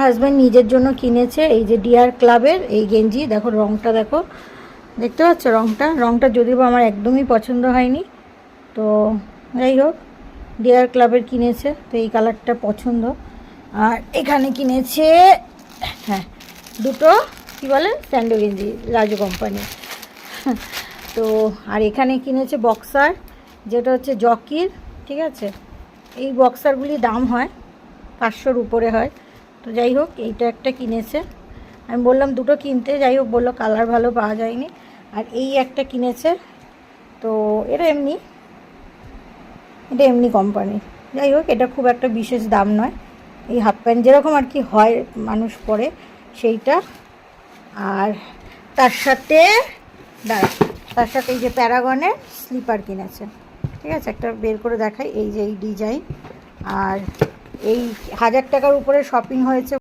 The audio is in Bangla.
হাজব্যান্ড নিজের জন্য কিনেছে এই যে ডিয়ার ক্লাবের এই গেঞ্জি। দেখো রঙটা, দেখো, দেখতে পাচ্ছ রঙটা যদিও আমার একদমই পছন্দ হয়নি। তো যাই হোক, ডিয়ার ক্লাবের কিনেছে, তো এই কালারটা পছন্দ। আর এখানে কিনেছে, হ্যাঁ, দুটো কী বলে স্যান্ডো গেঞ্জি, রাজু কোম্পানি। তো আর এখানে কিনেছে বক্সার, যেটা হচ্ছে জকির, ঠিক আছে। এই বক্সারগুলি দাম হয় 500-র উপরে হয়। তো যাই হোক, এইটা একটা কিনেছে। আমি বললাম দুটো কিনতে, যাই হোক বললো কালার ভালো পাওয়া যায়নি। আর এই একটা কিনেছে, তো এটা এমনি কোম্পানি। যাই হোক, এটা খুব একটা বিশেষ দাম নয়, এই হাফ প্যান্ট যেরকম আর কি হয় মানুষ পরে সেইটা। আর তার সাথে এই যে প্যারাগনের স্লিপার কিনেছে, ঠিক আছে। একটা বের করে দেখাই, এই যে এই ডিজাইন। আর এই 1000 টাকার উপরে শপিং হয়েছে।